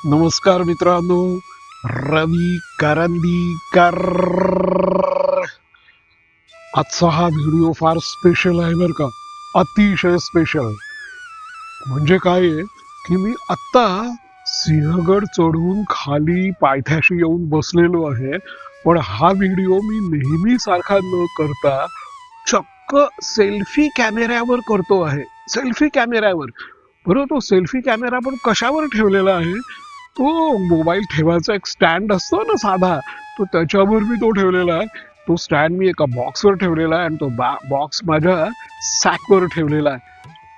नमस्कार मित्रांनो, रवी करंदीकर. आजचा हा व्हिडिओ फार स्पेशल आहे बरं का, अतिशय स्पेशल. म्हणजे काय आहे की मी आत्ता सिंहगड चढून खाली पायथ्याशी येऊन बसलेलो आहे. पण हा व्हिडिओ मी नेहमी सारखा न करता चक्क सेल्फी कॅमेऱ्यावर करतो आहे. सेल्फी कॅमेऱ्यावर. बरं, तो सेल्फी कॅमेरा पण कशावर ठेवलेला आहे? तो मोबाईल ठेवायचा एक स्टँड असतो ना साधा, तो त्याच्यावर मी तो ठेवलेला आहे. तो स्टँड मी एका बॉक्सवर ठेवलेला आहे आणि तो बॉक्स माझ्या सॅकवर ठेवलेला आहे.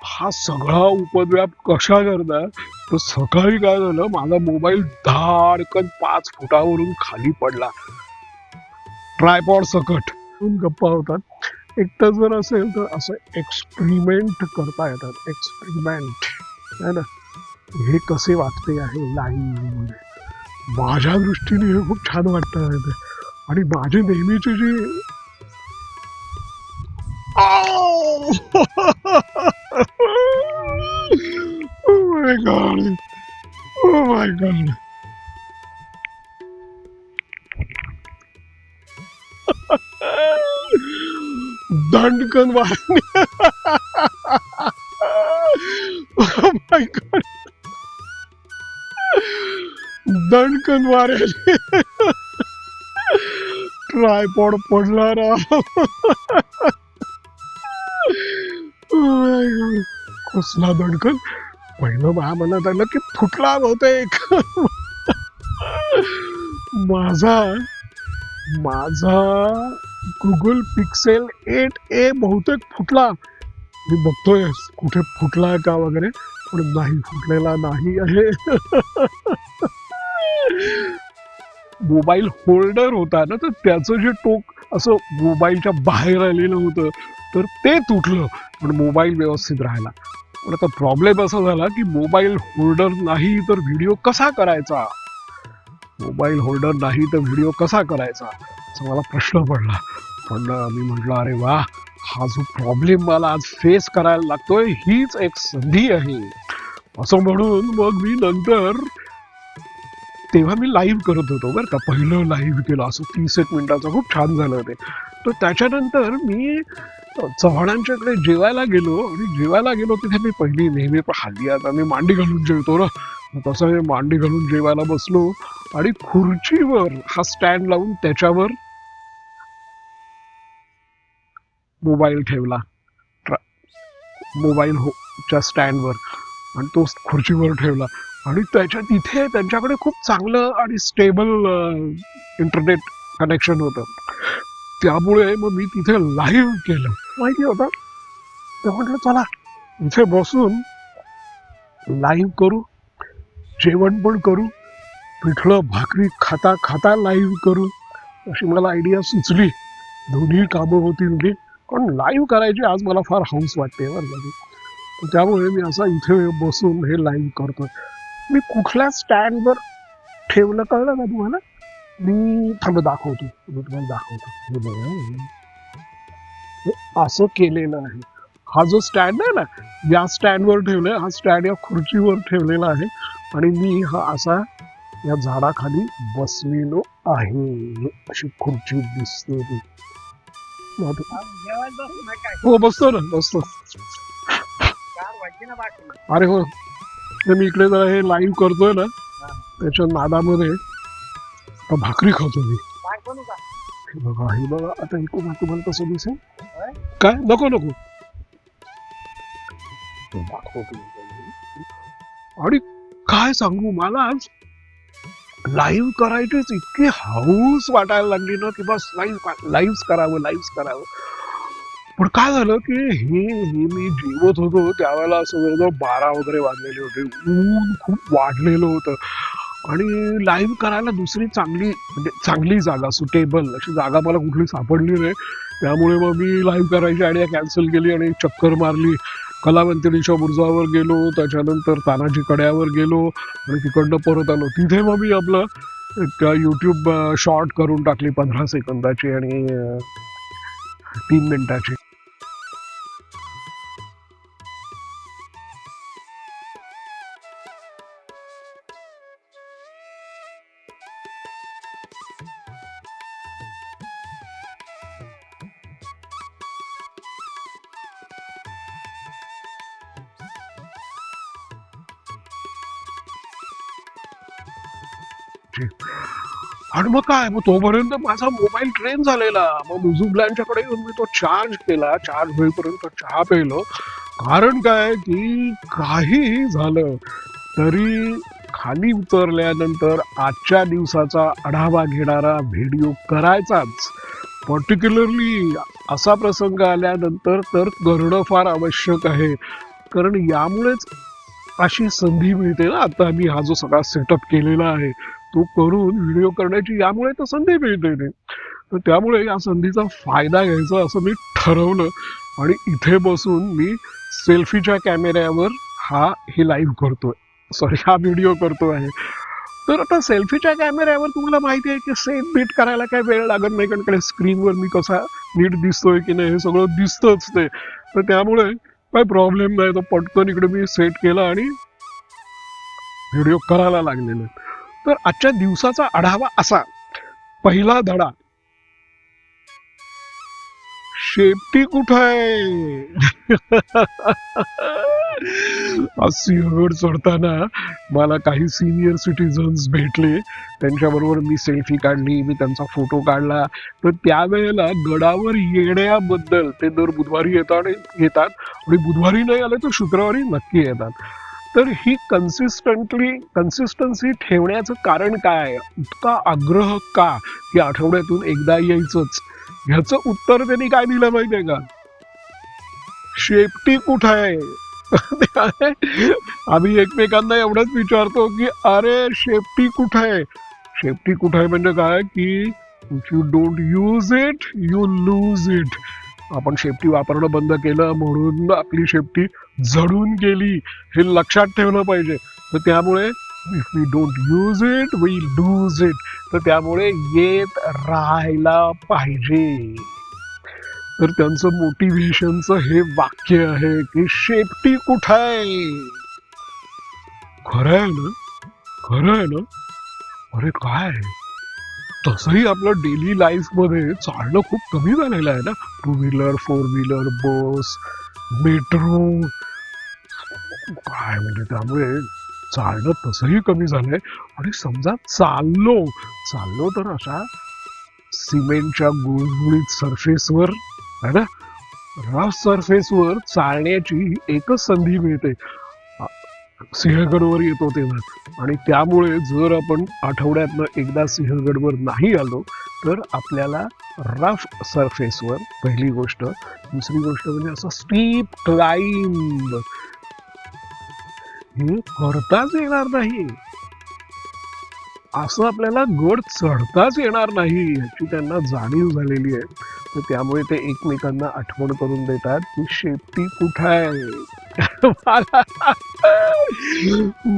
हा सगळा उपद्व्याप कशा करता? तर सकाळी काय झालं, माझा मोबाईल धाडकन 5 फुटावरून खाली पडला, ट्रायपॉड सकट. गप्पा होतात. एकटं जर असेल तर असं एक्सपेरिमेंट करता येतात. एक्सपेरिमेंट है ना. हे कसे वाटते आहे लाईव्ह मध्ये. माझ्या दृष्टीने हे खूप छान वाटतं आहे ते. आणि माझे नेहमीचे जे oh my God, oh my God. दंडकन वाढणे. ओ माय गॉड, दणकन वाऱ्याने ट्रायपॉड पडला राव. कसला दणकन. पहिलं म्हणत आलं की फुटला बहुतेक. माझा माझा गुगल पिक्सेल 8A बहुतेक फुटला. मी बघतोय कुठे फुटला का वगैरे, पण नाही, फुटलेला नाही आहे. मोबाईल होल्डर होता ना, तर त्याचं जे टोक असं मोबाईलच्या बाहेर आलेलं होतं, तर ते तुटलं. पण मोबाईल व्यवस्थित राहिला. पण आता प्रॉब्लेम असा झाला की मोबाईल होल्डर नाही तर व्हिडिओ कसा करायचा. मोबाईल होल्डर नाही तर व्हिडिओ कसा करायचा असा मला प्रश्न पडला. पण मी म्हटलं, अरे वा, हा जो प्रॉब्लेम मला आज फेस करायला लागतोय हीच एक संधी आहे. असं म्हणून मग मी नंतर, तेव्हा मी लाईव्ह करत होतो बरं का, पहिलं लाईव्ह केलं असं 30 मिनिटाचं, खूप छान झालं ते. तर त्याच्यानंतर मी चव्हाणांच्याकडे जेवायला गेलो, आणि जेवायला गेलो तिथे मी पहिली नेहमी, पण हल्ली आता मी मांडी घालून जेवतो ना, तसं मी मांडी घालून जेवायला बसलो. आणि खुर्चीवर हा स्टँड लावून त्याच्यावर मोबाईल ठेवला. मोबाईल च्या स्टँडवर, आणि तो खुर्चीवर ठेवला. आणि त्याच्या तिथे त्यांच्याकडे खूप चांगलं आणि स्टेबल इंटरनेट कनेक्शन होतं. त्यामुळे मग मी तिथे लाईव्ह केलं, माहिती होतं. तर म्हटलं चला इथे बसून लाईव्ह करू, जेवण पण करू, पिठलं भाकरी खाता खाता लाईव्ह करू, अशी मला आयडिया सुचली. दोन्ही कामं होतील की. पण लाईव्ह करायची आज मला फार हौस वाटते बरं का. त्यामुळे मी असा इथे बसून हे लाईव्ह करतोय. मी कुठल्या स्टँडवर ठेवलं कळलं का तुम्हाला? मी थांब दाखवतो, मी तुम्हाला दाखवतो. हे बघा, हे असं केलेलं आहे. हा जो स्टँड आहे ना, या स्टँडवर ठेवलंय. हा स्टँड या खुर्चीवर ठेवलेला आहे, आणि मी हा असा या झाडाखाली बसलेलो आहे. अशी खुर्ची दिसते ती. हो, बसतो ना, बसतो. अरे हो, ते मी इकडे जरा हे लाईव्ह करतोय ना, त्याच्या नादामध्ये आता भाकरी खातो मी. हे बघा, हे बघा, आता ऐकू ना, तुम्हाला कसं दिसेल. काय नको नको, दाखवतो. आणि काय सांगू, मला आज लाईव्ह करायचीच इतकी हौस वाटायला लागली ना, की बस लाईव्ह करावं. पण काय झालं की हे मी जेवत होतो त्यावेळेला असं जवळजवळ 12 वगैरे वाजलेले होते. ऊन खूप वाढलेलं होतं, आणि लाईव्ह करायला दुसरी चांगली, म्हणजे चांगली जागा, सुटेबल अशी जागा मला कुठली सापडली नाही. त्यामुळे मग मी लाईव्ह करायची आयडिया कॅन्सल केली आणि चक्कर मारली. कलावंतिनीच्या बुरुजावर गेलो, त्याच्यानंतर तानाजी कड्यावर गेलो, आणि तिकडनं परत आलो. तिथे मग मी आपलं एक यूट्यूब शॉर्ट करून टाकली 15 सेकंदाची आणि 3 मिनिटाची. पाहिजे. आणि मग काय, मग तोपर्यंत माझा मोबाईल ट्रेन झालेला. मग मुजुबल्यांच्याकडे येऊन मी तो चार्ज केला. चार्ज होईपर्यंत चहा प्यायलो. कारण काय की काहीही झालं तरी खाली उतरल्यानंतर आजच्या दिवसाचा आढावा घेणारा व्हिडिओ करायचाच. पर्टिक्युलरली असा प्रसंग आल्यानंतर तर करणं फार आवश्यक आहे. कारण यामुळेच अशी संधी मिळते ना. आता मी हा जो सगळा सेटअप केलेला आहे तो करून व्हिडिओ करण्याची यामुळे तर संधी मिळते नाही. तर त्यामुळे या संधीचा फायदा घ्यायचा असं मी ठरवलं आणि इथे बसून मी सेल्फीच्या कॅमेऱ्यावर हे लाईव्ह करतोय, सॉरी हा व्हिडिओ करतो आहे. तर आता सेल्फीच्या कॅमेऱ्यावर तुम्हाला माहिती आहे की सेट बीट करायला काही वेळ लागत नाही, कारण स्क्रीनवर मी कसा नीट दिसतोय की नाही हे सगळं दिसतंच ते. तर त्यामुळे काही प्रॉब्लेम नाही. तो पटकन इकडे मी सेट केला आणि व्हिडिओ करायला लागलेले. तर आजच्या दिवसाचा आढावा असा. पहिला धडा, शेपटी कुठं आहे? आज सिंहगड चढताना मला काही सिनियर सिटीजन्स भेटले. त्यांच्याबरोबर मी सेल्फी काढली, मी त्यांचा फोटो काढला. तर त्यावेळेला गडावर येण्याबद्दल ते दर बुधवारी येतात आणि बुधवारी नाही आले तर शुक्रवारी नक्की येतात. तर ही कन्सिस्टन्सी ठेवण्याचं कारण काय, इतका आग्रह का की आठवड्यातून एकदा यायचंच? ह्याचं उत्तर त्यांनी काय दिलं माहितीये का? शेपटी कुठं आहे? आम्ही एकमेकांना एवढंच विचारतो की अरे शेपटी कुठं आहे. शेपटी कुठं आहे म्हणजे काय की if you don't use it you lose it. आपण शेपटी वापरणं बंद केलं म्हणून आपली शेपटी जळून गेली, हे लक्षात ठेवलं पाहिजे. तर त्यामुळे if we don't use it we lose it. तर त्यामुळे येत राहायला पाहिजे. तर त्यांचं मोटिवेशनचं हे वाक्य आहे की शेपटी कुठं आहे. खरं आहे ना, खरं आहे ना. अरे काय, तसंही आपलं डेली लाईफ मध्ये चालणं खूप कमी झालेलं आहे ना. 2 व्हीलर 4 व्हीलर बस मेट्रो काय म्हणजे, त्यामुळे चालणं तसंही कमी झालंय. आणि समजा चाललो तर अशा सिमेंटच्या गुळगुळीत सरफेसवर आहे ना, रफ सरफेसवर चालण्याची एकच संधी मिळते सिंहगडवर येतो तेव्हा. आणि त्यामुळे जर आपण आठवड्यातनं एकदा सिंहगडवर नाही आलो तर आपल्याला रफ सरफेसवर पहिली गोष्ट, दुसरी गोष्ट म्हणजे असं स्टीप क्लाइंब हे करताच येणार नाही. असं आपल्याला गड चढताच येणार नाही याची त्यांना जाणीव झालेली आहे. तर त्यामुळे ते एकमेकांना आठवण करून देतात की शेपटी कुठं आहे.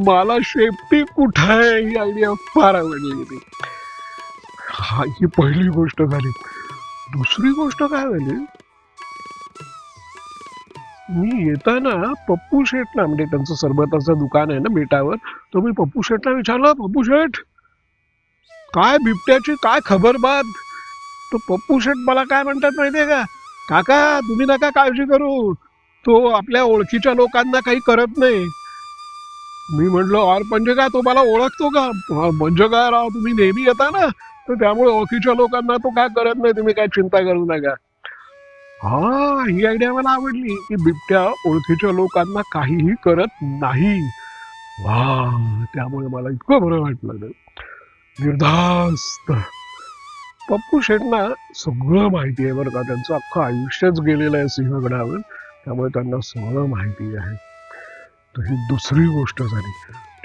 मला शेपटी कुठं आहे ही आयडिया फार आवडली होती. ही पहिली गोष्ट झाली. दुसरी गोष्ट काय झाली, मी येताना पप्पू शेठला, म्हणजे त्यांचं सरबताचं दुकान आहे ना बेटावर, तर मी पप्पू शेठला विचारलं, पप्पू शेठ काय बिबट्याची काय खबर बात. तो पप्पू शेठ मला काय म्हणतात माहितीये का, काका तुम्ही नका काळजी करू, तो आपल्या ओळखीच्या लोकांना काही करत नाही. मी म्हटलं और म्हणजे काय, तो मला ओळखतो का? म्हणजे काय राव, तुम्ही नेहमी येता ना, तर त्यामुळे ओळखीच्या लोकांना तो काय करत नाही, तुम्ही काय चिंता करू नका. हा, ही आयडिया मला आवडली की बिबट्या ओळखीच्या लोकांना काहीही करत नाही. वा, त्यामुळे मला इतकं बरं वाटलं. निर्धास्त. पप्पू शेठना सगळं माहिती आहे बरं का, त्यांचं अख्खं आयुष्यच गेलेलं आहे सिंहगडावर, त्यामुळे त्यांना सगळं माहिती आहे. तर ही दुसरी गोष्ट झाली.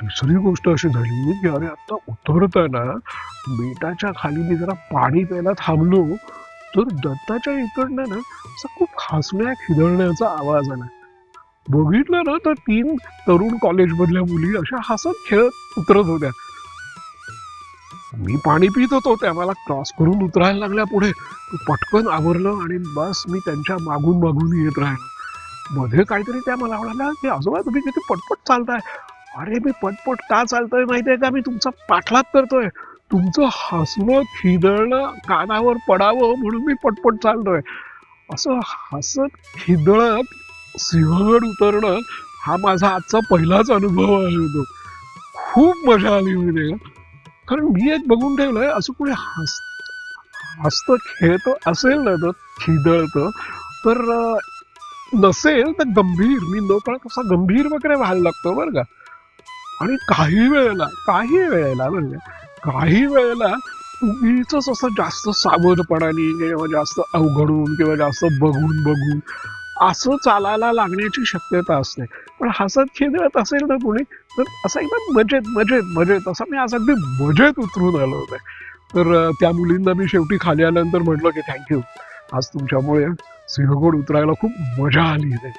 दुसरी गोष्ट अशी झाली की अरे आता उतरताना बेटाच्या खाली मी जरा पाणी प्यायला थांबलो, तर दत्ताच्या इकडनं ना असा खूप हसण्या खिदळण्याचा आवाज आला. बघितलं ना तर 3 तरुण कॉलेजमधल्या मुली अशा हसत खेळत उतरत होत्या. मी पाणी पित होतो, त्या मला क्रॉस करून उतरायला लागल्या पुढे. पटकन आवरलं आणि बस मी त्यांच्या मागून मागून येत राहिलो. मध्ये काहीतरी त्या मला म्हणाल्या की आजोबा तुम्ही किती पटपट चालताय. अरे मी पटपट का चालतोय माहितीये का, मी तुमचा पाठलाग करतोय. तुमचं हसणं खिदळणं कानावर पडावं म्हणून मी पटपट चालतोय. असं हसत खिदळत सिंहगड उतरणं हा माझा आजचा पहिलाच अनुभव आहे. खूप मजा आली म्हणजे. कारण मी एक बघून ठेवलंय, असं कोणी हसतं खेळतं असेल ना, तर खिदळतं, तर नसेल तर गंभीर, मी न कळत असा गंभीर वगैरे व्हायला लागतो बरं का. आणि काही वेळेला बरं का, काही वेळेला उगीच असं जास्त सावधपणाने किंवा जास्त अवघडून किंवा जास्त बघून बघून असं चालायला लागण्याची शक्यता असते. पण हसत खेळत असेल ना कोणी, तर असं एकदम मजेत मजेत मजेत असं मी आज अगदी मजेत उतरून आलो होते. तर त्या मुलींना मी शेवटी खाली आल्यानंतर म्हटलं की थँक्यू, आज तुमच्यामुळे सिंहगड उतरायला खूप मजा आली रे.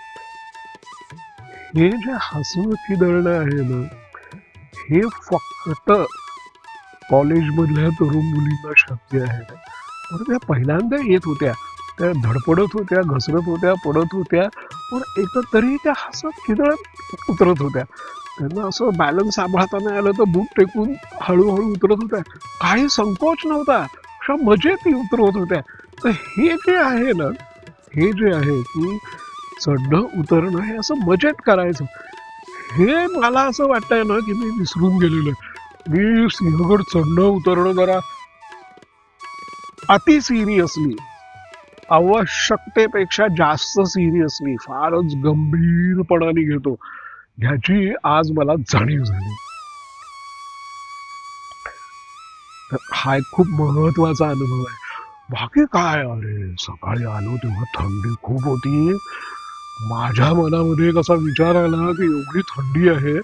हे जे हसणं खिदळणं आहे ना, हे फक्त कॉलेजमधल्या तरुण मुलींना शक्य आहे. पण त्या पहिल्यांदा येत होत्या, त्या धडपडत होत्या, घसरत होत्या, पडत होत्या, पण एकतरी त्या हसत खिदळत उतरत होत्या. त्यांना असं बॅलन्स सांभाळता नाही आलं तर बूट टेकून हळूहळू उतरत होत्या. काही संकोच नव्हता, अशा मजेत उतरवत होत्या. तर हे जे आहे ना, हे जे आहे की चढणं उतरणं हे असं मजेत करायचं, हे मला असं वाटतंय ना की मी विसरून गेलेलो आहे. मी सिंहगड चढणं उतरणं जरा अति सिरियसली, आवश्यकतेपेक्षा जास्त सिरियसली, फारच गंभीरपणाने घेतो, ह्याची आज मला जाणीव झाली. तर हा एक खूप महत्वाचा अनुभव आहे. बाकी काय, अरे सकाळी आलो तेव्हा थंडी खूप होती. माझ्या मनामध्ये कसा विचार आला की एवढी थंडी आहे,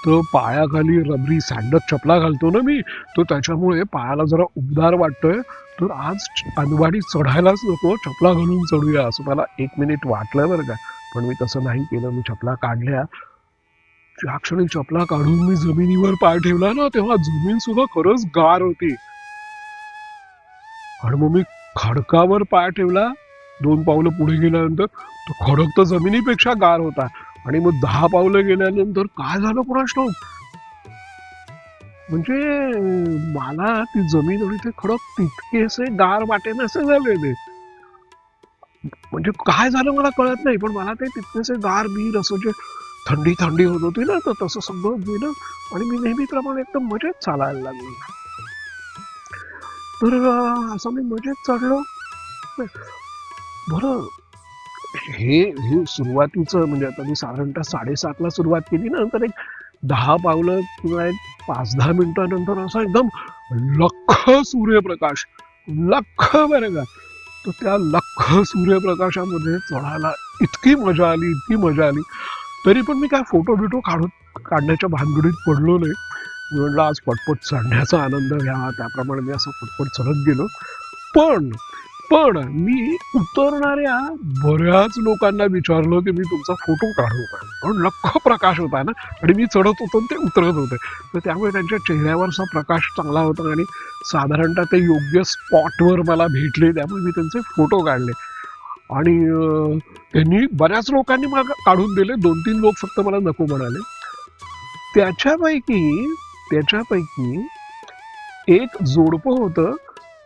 तर पायाखाली रबरी सँडल चपला घालतो ना मी, तो त्याच्यामुळे पायाला जरा उबदार वाटतोय. तर आज अनवाणी चढायलाच नको, चपला घालून चढूया असं मला 1 मिनिट वाटलं बरं का. पण मी तसं नाही केलं. मी चपला काढल्या. ज्या क्षणी चपला काढून मी जमिनीवर पाय ठेवला ना, तेव्हा जमीन सुद्धा खरंच गार होती. आणि मग मी खडकावर पाय ठेवला. 2 पावलं पुढे गेल्यानंतर तो खडक तर जमिनीपेक्षा गार होता. आणि मग 10 पावलं गेल्यानंतर काय झालं कुणास ठाऊक, म्हणजे मला ती जमीन आणि ते खडक तितकेसे गार वाटेनासे झाले ते. म्हणजे काय झालं मला कळत नाही, पण मला ते तितकेसे गार बीर असं जे थंडी थंडी होत होती ना, तर तसं सगळं गेलं. आणि मी नेहमीप्रमाणे एकदम मजेत चालायला लागलो. तर असं मी मजेत चढलो. बरं, हे हे सुरुवातीचं म्हणजे आता मी साधारणतः 7:30ला सुरुवात केली ना, तर एक 10 पावलं किंवा एक 5-10 मिनिटानंतर असा एकदम लख्ख सूर्यप्रकाश, लख्ख बरं का. तर त्या लख्ख सूर्यप्रकाशामध्ये चढायला इतकी मजा आली, इतकी मजा आली. तरी पण मी काय फोटो बिटो काढण्याच्या भानगडीत पडलो नाही. मी म्हटलं आज पटपट चढण्याचा आनंद घ्यावा, त्याप्रमाणे मी असं पटपट चढत गेलो. पण पण मी उतरणाऱ्या बऱ्याच लोकांना विचारलं की मी तुमचा फोटो काढू का, कारण लख्ख प्रकाश होता ना, आणि मी चढत होतो आणि ते उतरत होते. तर त्यामुळे त्यांच्या चेहऱ्यावरचा प्रकाश चांगला होता आणि साधारणतः ते योग्य स्पॉटवर मला भेटले, त्यामुळे मी त्यांचे फोटो काढले. आणि त्यांनी बऱ्याच लोकांनी मला काढून दिले. 2-3 लोक फक्त मला नको म्हणाले. त्याच्यापैकी त्याच्यापैकी एक जोडपं होतं.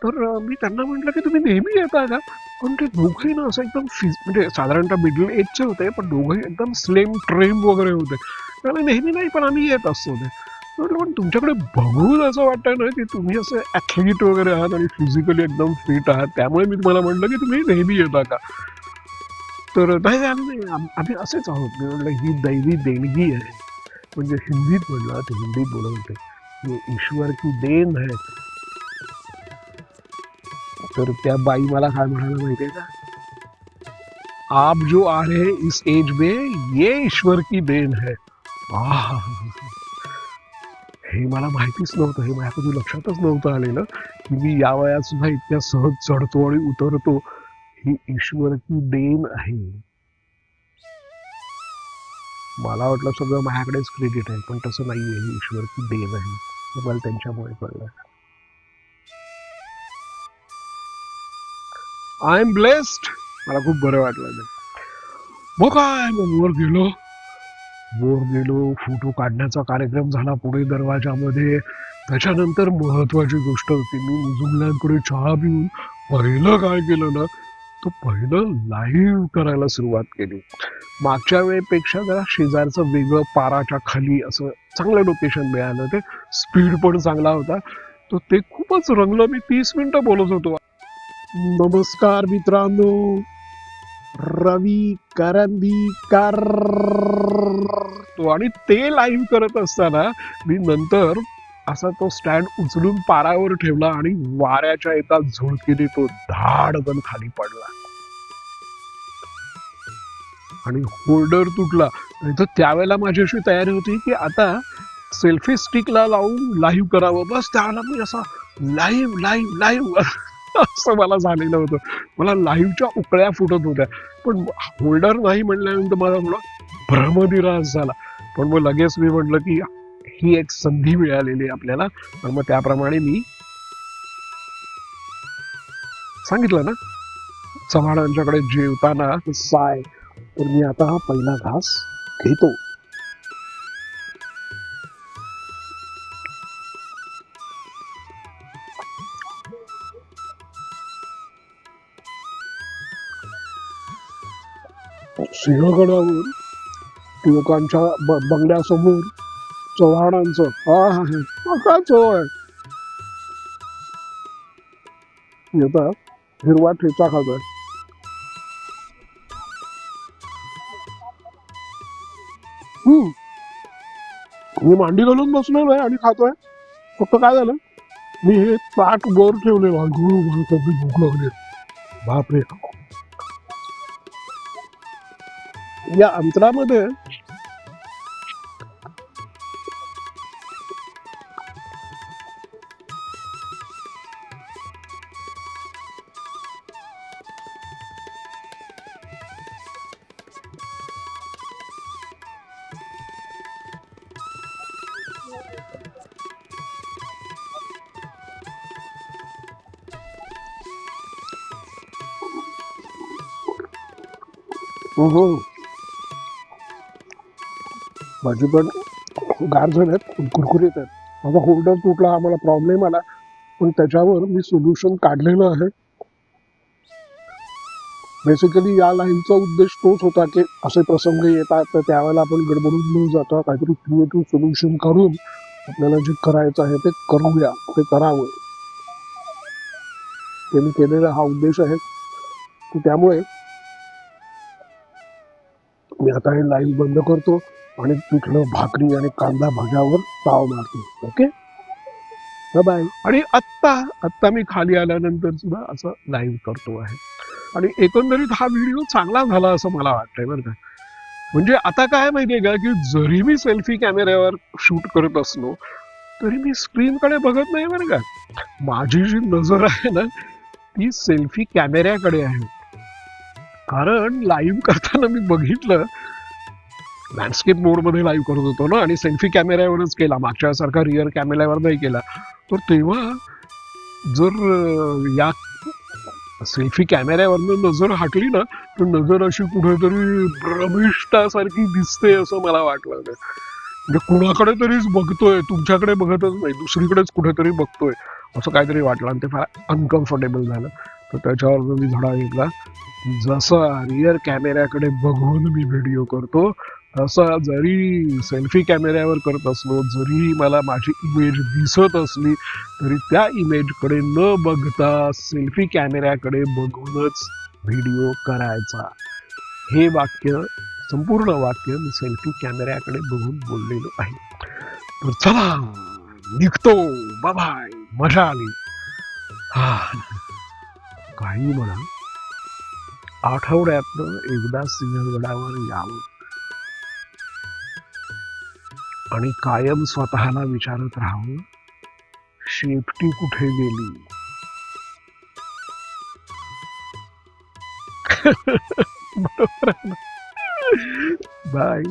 तर मी त्यांना म्हटलं की तुम्ही नेहमी येता का. पण ते दोघंही ना असं एकदम म्हणजे साधारणतः मिडल एजचे होते, पण दोघंही एकदम स्लिम ट्रेम वगैरे होते. त्यामुळे नेहमी नाही, पण आम्ही येत असतो ते. म्हटलं पण तुमच्याकडे बघून असं वाटतंय ना की तुम्ही असं ॲथलीट वगैरे आहात आणि फिजिकली एकदम फिट आहात, त्यामुळे मी तुम्हाला म्हटलं की तुम्ही नेहमी येता का. तर नाही, आम्ही असेच आहोत. मी म्हटलं ही दैवी देणगी आहे. म्हणजे हिंदीत म्हटलं, ते हिंदीत बोलत होते, ये ईश्वर की देन है. तर त्या बाई मला काय म्हणायला माहितीये का, आप जो आ रहे हैं इस एज में ये ईश्वर की देन है. आह, हे मला माहितीच नव्हतं, हे माझ्या कधी लक्षातच नव्हतं आलेलं की मी या वयात सुद्धा इतक्या सहज चढतो आणि उतरतो. ही ईश्वर की देन आहे. मला वाटलं सगळं माझ्याकडेच क्रेडिट आहे, पण तसं नाहीये. ही ईश्वर की देन आहे. हे मला त्यांच्यामुळे कळलं. I am blessed. मला खूप बरं वाटलं. मग काय, मग वर गेलो, फोटो काढण्याचा कार्यक्रम झाला पुढे दरवाजामध्ये. त्याच्यानंतर महत्वाची गोष्ट होती, मी मुजुमल्यांकडे चहा पिऊन पहिलं काय केलं ना, तर पहिलं लाईव्ह करायला सुरुवात केली. मागच्या वेळेपेक्षा जरा शेजारचं वेगळं पाराच्या खाली असं चांगलं लोकेशन मिळालं. ते स्पीड पण चांगला होता. तर ते खूपच रंगलं. मी 30 मिनिटं बोलत होतो. नमस्कार मित्रांनो, रवी करंदीकर. तो आणि ते लाईव्ह करत असताना मी नंतर असा तो स्टँड उचलून पारावर ठेवला आणि वाऱ्याच्या एका झुळकीने तो धाडकन खाली पडला आणि होल्डर तुटला. तर त्यावेळेला माझी अशी तयारी होती की आता सेल्फी स्टिकला लावून लाईव्ह करावं. बस त्यावेळेला मी असा लाईव्ह लाईव्ह लाईव्ह असं मला झालेलं होतं. मला लाईव्हच्या उकळ्या फुटत होत्या, पण होल्डर नाही म्हणल्यानंतर मला थोडा भ्रमनिराश झाला. पण मग लगेच मी म्हटलं की ही एक संधी मिळालेली आहे आपल्याला. तर मग त्याप्रमाणे मी सांगितलं ना चव्हाणांच्याकडे जेवताना साय, तर मी आता हा पहिला घास घेतो. सिंहगडावर लोकांच्या बंगल्यासमोर चव्हाणांचं काय चव आहे. आता हिरवा ठेचा खातोय. मी मांडी घालून बसलेलो आहे आणि खातोय. फक्त काय झालं, मी हे ताट वर ठेवलेलं आहे. मला कधी भूक लागली. बापरे. या अंतरामध्ये भाजी पण गार झाल्यात, कुरकुरीत आहेत. माझा होल्डर तुटला, आम्हाला प्रॉब्लेम आला, पण त्याच्यावर मी सोल्युशन काढलेलं आहे. बेसिकली या लाईनचा उद्देश तोच होता की असे प्रसंग येतात तर त्यावेळेला आपण गडबडून न जाता काहीतरी क्रिएटिव्ह सोल्युशन करून आपल्याला जे करायचं आहे ते करूया, ते करावं. ते मी केलेला हा उद्देश आहे. त्यामुळे मी आता हे लाईव्ह बंद करतो आणि पिठलं भाकरी आणि कांदा भज्यावर ताव मारतो. Okay, bye. आणि आत्ता मी खाली आल्यानंतर सुद्धा असं लाईव्ह करतो आहे. आणि एकंदरीत हा व्हिडिओ चांगला झाला असं मला वाटतंय बरं का. म्हणजे आता काय माहितीये का की जरी मी सेल्फी कॅमेऱ्यावर शूट करत असलो तरी मी स्क्रीनकडे बघत नाही बरं का. माझी जी नजर आहे ना ती सेल्फी कॅमेऱ्याकडे आहे. कारण लाईव्ह करताना मी बघितलं, लँडस्केप मोडमध्ये लाईव्ह करत होतो ना आणि सेल्फी कॅमेऱ्यावरच केला, मागच्यासारखा रिअर कॅमेऱ्यावर नाही केला. तर तेव्हा जर या सेल्फी कॅमेऱ्यावरनं नजर हटली ना तर नजर अशी कुठेतरी भ्रमिष्ठासारखी दिसते असं मला वाटलं. म्हणजे कुणाकडे तरीच बघतोय, तुमच्याकडे बघतच नाही, दुसरीकडेच कुठेतरी बघतोय असं काहीतरी वाटलं आणि ते फार अनकम्फर्टेबल झालं. तर त्याच्यावर मी धडा घेतला, जसा रिअर कॅमेऱ्याकडे बघून मी व्हिडिओ करतो तसा जरी सेल्फी कॅमेऱ्यावर करत असलो, जरी मला माझी इमेज दिसत असली तरी त्या इमेजकडे न बघता सेल्फी कॅमेऱ्याकडे बघूनच व्हिडिओ करायचा. हे वाक्य, संपूर्ण वाक्य मी सेल्फी कॅमेऱ्याकडे बघून बोललेलो आहे. तर चला निघतो, बाय, मजा आली. काही म्हणा, आठवड्यातनं एकदा सिंहगडावर यावं आणि कायम स्वतःला विचारत राहावं, शेपटी कुठे गेली. बरोबर. बाय.